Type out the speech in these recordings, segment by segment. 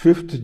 5th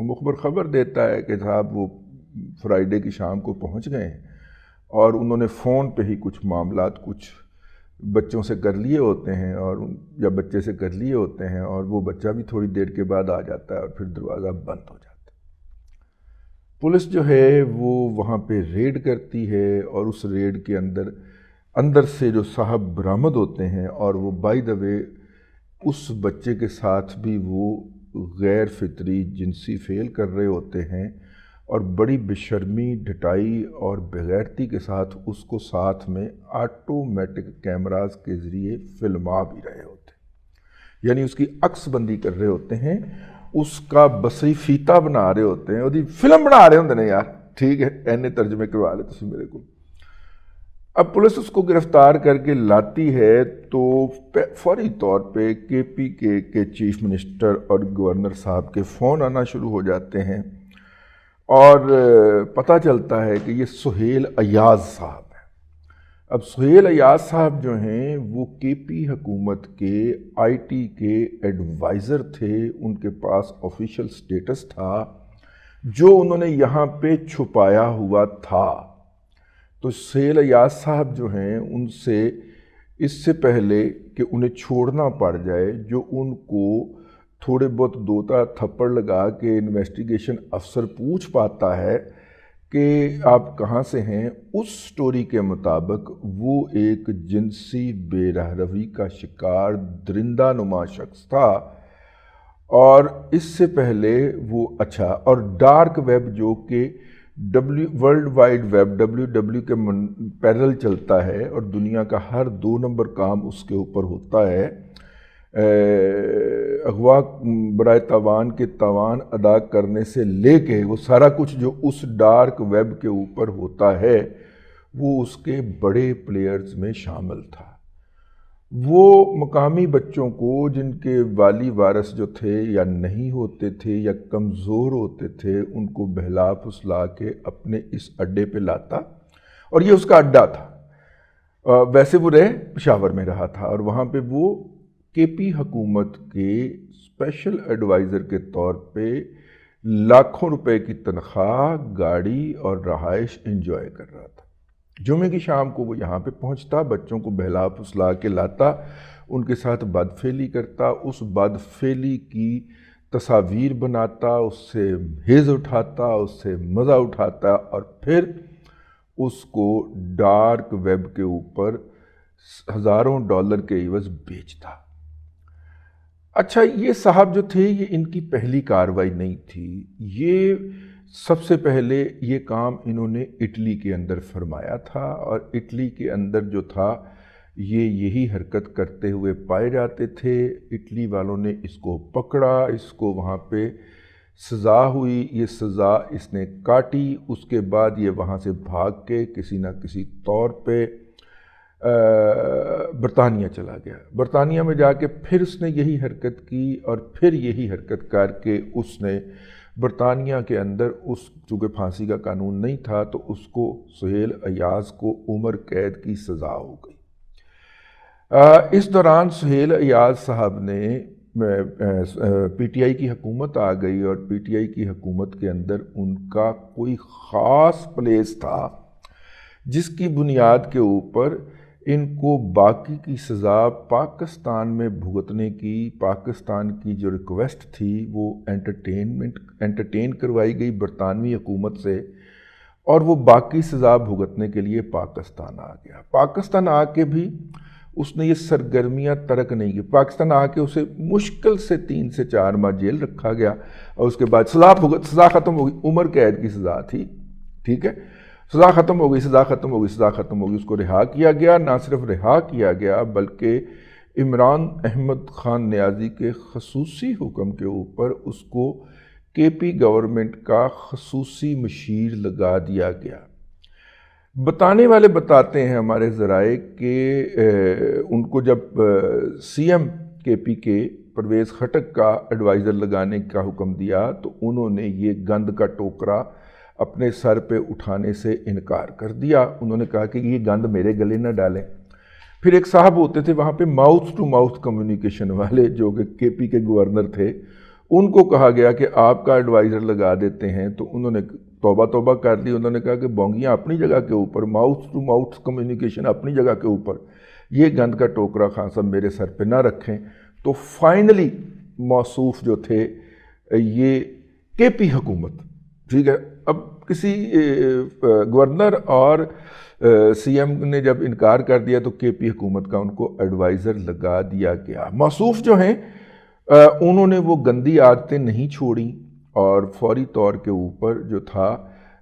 وہ مخبر خبر دیتا ہے کہ صاحب وہ فرائیڈے کی شام کو پہنچ گئے ہیں اور انہوں نے فون پہ ہی کچھ معاملات کچھ بچوں سے کر لیے ہوتے ہیں اور یا بچے سے کر لیے ہوتے ہیں، اور وہ بچہ بھی تھوڑی دیر کے بعد آ جاتا ہے اور پھر دروازہ بند ہو جاتا ہے۔ پولیس جو ہے وہ وہاں پہ ریڈ کرتی ہے اور اس ریڈ کے اندر سے جو صاحب برآمد ہوتے ہیں، اور وہ بائی دا وے اس بچے کے ساتھ بھی وہ غیر فطری جنسی فعل کر رہے ہوتے ہیں اور بڑی بے شرمی، ڈھٹائی اور بغیرتی کے ساتھ اس کو ساتھ میں آٹومیٹک کیمراز کے ذریعے فلما بھی رہے ہوتے ہیں، یعنی اس کی عکس بندی کر رہے ہوتے ہیں، اس کا بصری فیتا بنا رہے ہوتے ہیں، اور فلم بنا رہے ہوتے ہیں یار، ٹھیک ہے، اینے ترجمے کروا لے تسی میرے کو۔ اب پولیس اس کو گرفتار کر کے لاتی ہے تو فوری طور پہ کے پی کے چیف منسٹر اور گورنر صاحب کے فون آنا شروع ہو جاتے ہیں، اور پتہ چلتا ہے کہ یہ سہیل ایاز صاحب ہیں۔ اب سہیل ایاز صاحب جو ہیں وہ کے پی حکومت کے آئی ٹی کے ایڈوائزر تھے، ان کے پاس آفیشل سٹیٹس تھا جو انہوں نے یہاں پہ چھپایا ہوا تھا۔ تو سہیل ایاز صاحب جو ہیں ان سے اس سے پہلے کہ انہیں چھوڑنا پڑ جائے، جو ان کو تھوڑے بہت دوتا تھپڑ لگا کے انویسٹیگیشن افسر پوچھ پاتا ہے کہ آپ کہاں سے ہیں، اس سٹوری کے مطابق وہ ایک جنسی بے رہروی کا شکار درندہ نما شخص تھا، اور اس سے پہلے وہ اور ڈارک ویب جو کہ ورلڈ وائڈ ویب WW کے پیرل چلتا ہے اور دنیا کا ہر 2 نمبر کام اس کے اوپر ہوتا ہے، اغوا برائے تاوان کے تاوان ادا کرنے سے لے کے وہ سارا کچھ جو اس ڈارک ویب کے اوپر ہوتا ہے وہ اس کے بڑے پلیئرز میں شامل تھا۔ وہ مقامی بچوں کو جن کے والی وارث جو تھے یا نہیں ہوتے تھے یا کمزور ہوتے تھے، ان کو بہلا پھسلا کے اپنے اس اڈے پہ لاتا، اور یہ اس کا اڈا تھا۔ ویسے وہ پشاور میں رہا تھا، اور وہاں پہ وہ کے پی حکومت کے اسپیشل ایڈوائزر کے طور پہ لاکھوں روپے کی تنخواہ، گاڑی اور رہائش انجوائے کر رہا تھا۔ جمعے کی شام کو وہ یہاں پہ پہنچتا، بچوں کو بہلا پھسلا کے لاتا، ان کے ساتھ بدفعلی کرتا، اس بدفعلی کی تصاویر بناتا، اس سے حیض اٹھاتا، اس سے مزہ اٹھاتا، اور پھر اس کو ڈارک ویب کے اوپر ہزاروں ڈالر کے عوض بیچتا۔ اچھا، یہ صاحب جو تھے یہ ان کی پہلی کارروائی نہیں تھی، یہ سب سے پہلے یہ کام انہوں نے اٹلی کے اندر فرمایا تھا، اور اٹلی کے اندر جو تھا یہ یہی حرکت کرتے ہوئے پائے جاتے تھے۔ اٹلی والوں نے اس کو پکڑا، اس کو وہاں پہ سزا ہوئی، یہ سزا اس نے کاٹی، اس کے بعد یہ وہاں سے بھاگ کے کسی نہ کسی طور پہ برطانیہ چلا گیا۔ برطانیہ میں جا کے پھر اس نے یہی حرکت کی، اور پھر یہی حرکت کر کے اس نے برطانیہ کے اندر چونکہ پھانسی کا قانون نہیں تھا تو اس کو سہیل ایاز کو عمر قید کی سزا ہو گئی۔ اس دوران سہیل ایاز صاحب نے پی ٹی آئی کی حکومت آ گئی، اور پی ٹی آئی کی حکومت کے اندر ان کا کوئی خاص پلیس تھا جس کی بنیاد کے اوپر ان کو باقی کی سزا پاکستان میں بھگتنے کی، پاکستان کی جو ریکویسٹ تھی وہ انٹرٹین کروائی گئی برطانوی حکومت سے، اور وہ باقی سزا بھگتنے کے لیے پاکستان آ گیا۔ پاکستان آ کے بھی اس نے یہ سرگرمیاں ترک نہیں کی، پاکستان آ کے اسے مشکل سے 3 سے 4 ماہ جیل رکھا گیا، اور اس کے بعد سزا ختم ہو گئی، عمر قید کی سزا تھی، ٹھیک ہے، سزا ختم ہو گئی، اس کو رہا کیا گیا۔ نہ صرف رہا کیا گیا بلکہ عمران احمد خان نیازی کے خصوصی حکم کے اوپر اس کو کے پی گورنمنٹ کا خصوصی مشیر لگا دیا گیا۔ بتانے والے بتاتے ہیں ہمارے ذرائع کہ ان کو جب سی ایم کے پی کے پرویز خٹک کا ایڈوائزر لگانے کا حکم دیا تو انہوں نے یہ گند کا ٹوکرا اپنے سر پہ اٹھانے سے انکار کر دیا۔ انہوں نے کہا کہ یہ گند میرے گلے نہ ڈالیں۔ پھر ایک صاحب ہوتے تھے وہاں پہ ماؤتھ ٹو ماؤتھ کمیونیکیشن والے، جو کہ کے پی کے گورنر تھے، ان کو کہا گیا کہ آپ کا ایڈوائزر لگا دیتے ہیں، تو انہوں نے توبہ توبہ کر لی. انہوں نے کہا کہ بونگیاں اپنی جگہ کے اوپر، ماؤتھ ٹو ماؤتھ کمیونیکیشن اپنی جگہ کے اوپر، یہ گند کا ٹوکرا خان صاحب میرے سر پہ نہ رکھیں. تو فائنلی موصوف جو تھے یہ کے پی حکومت، ٹھیک ہے. اب کسی گورنر اور سی ایم نے جب انکار کر دیا تو کے پی حکومت کا ان کو ایڈوائزر لگا دیا گیا. موصوف جو ہیں انہوں نے وہ گندی عادتیں نہیں چھوڑیں اور فوری طور کے اوپر جو تھا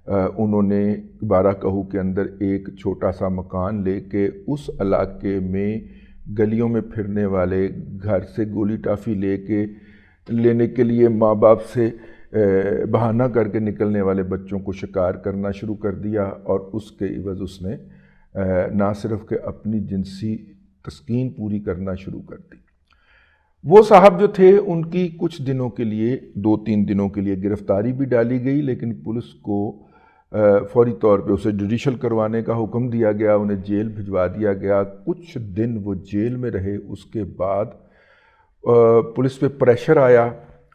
انہوں نے بارہ کہو کے اندر ایک چھوٹا سا مکان لے کے اس علاقے میں گلیوں میں پھرنے والے، گھر سے گولی ٹافی لینے کے لیے ماں باپ سے بہانہ کر کے نکلنے والے بچوں کو شکار کرنا شروع کر دیا، اور اس کے عوض اس نے نہ صرف کہ اپنی جنسی تسکین پوری کرنا شروع کر دی. وہ صاحب جو تھے ان کی کچھ دنوں کے لیے، 2-3 دنوں کے لیے گرفتاری بھی ڈالی گئی، لیکن پولیس کو فوری طور پہ اسے جوڈیشل کروانے کا حکم دیا گیا، انہیں جیل بھجوا دیا گیا. کچھ دن وہ جیل میں رہے. اس کے بعد پولیس پہ پریشر آیا.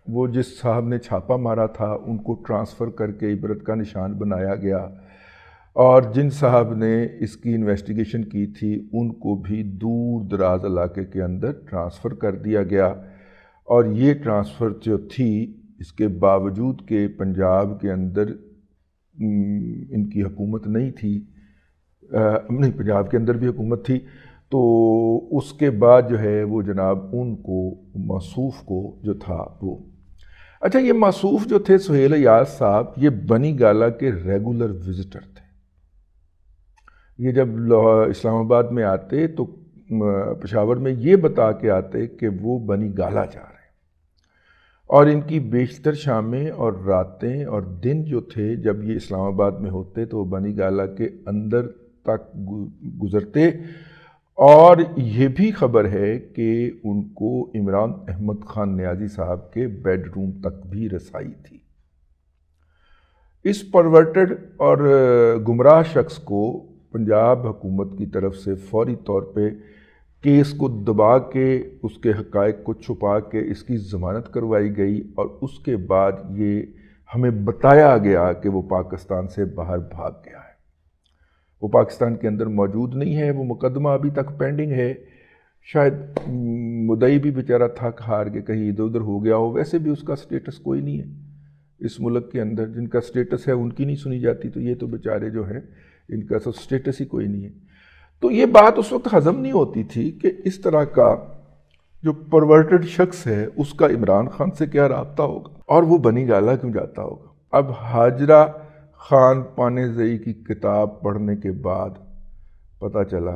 وہ جس صاحب نے چھاپا مارا تھا ان کو ٹرانسفر کر کے عبرت کا نشان بنایا گیا، اور جن صاحب نے اس کی انویسٹیگیشن کی تھی ان کو بھی دور دراز علاقے کے اندر ٹرانسفر کر دیا گیا. اور یہ ٹرانسفر جو تھی، اس کے باوجود کہ پنجاب کے اندر ان کی حکومت نہیں تھی، نہیں پنجاب کے اندر بھی حکومت تھی، تو اس کے بعد جو ہے وہ جناب ان کو موصوف کو جو تھا وہ، اچھا یہ موصوف جو تھے سہیل ایاز صاحب، یہ بنی گالہ کے ریگولر وزٹر تھے. یہ جب اسلام آباد میں آتے تو پشاور میں یہ بتا کے آتے کہ وہ بنی گالہ جا رہے ہیں، اور ان کی بیشتر شامیں اور راتیں اور دن جو تھے جب یہ اسلام آباد میں ہوتے تو وہ بنی گالہ کے اندر تک گزرتے. اور یہ بھی خبر ہے کہ ان کو عمران احمد خان نیازی صاحب کے بیڈ روم تک بھی رسائی تھی. اس پرورٹڈ اور گمراہ شخص کو پنجاب حکومت کی طرف سے فوری طور پہ کیس کو دبا کے، اس کے حقائق کو چھپا کے اس کی ضمانت کروائی گئی، اور اس کے بعد یہ ہمیں بتایا گیا کہ وہ پاکستان سے باہر بھاگ گیا ہے. وہ پاکستان کے اندر موجود نہیں ہے. وہ مقدمہ ابھی تک پینڈنگ ہے. شاید مدعی بھی بیچارہ تھک ہار کے کہیں ادھر ادھر ہو گیا ہو. ویسے بھی اس کا سٹیٹس کوئی نہیں ہے اس ملک کے اندر. جن کا سٹیٹس ہے ان کی نہیں سنی جاتی، تو یہ تو بیچارے جو ہیں ان کا سٹیٹس ہی کوئی نہیں ہے. تو یہ بات اس وقت ہضم نہیں ہوتی تھی کہ اس طرح کا جو پرورٹڈ شخص ہے اس کا عمران خان سے کیا رابطہ ہوگا، اور وہ بنی گالہ کیوں جاتا ہوگا. اب حاجرہ خان پانیزئی کی کتاب پڑھنے کے بعد پتہ چلا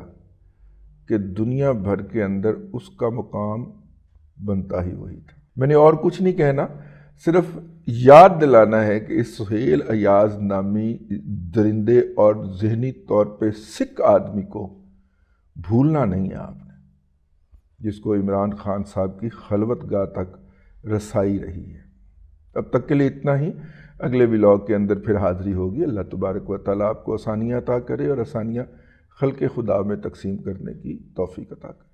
کہ دنیا بھر کے اندر اس کا مقام بنتا ہی وہی تھا. میں نے اور کچھ نہیں کہنا، صرف یاد دلانا ہے کہ اس سہیل ایاز نامی درندے اور ذہنی طور پہ سکھ آدمی کو بھولنا نہیں ہے آپ نے، جس کو عمران خان صاحب کی خلوت گاہ تک رسائی رہی ہے. اب تک کے لیے اتنا ہی. اگلے ولاگ کے اندر پھر حاضری ہوگی. اللہ تبارک و تعالیٰ آپ کو آسانیاں عطا کرے اور آسانیاں خلق خدا میں تقسیم کرنے کی توفیق عطا کرے.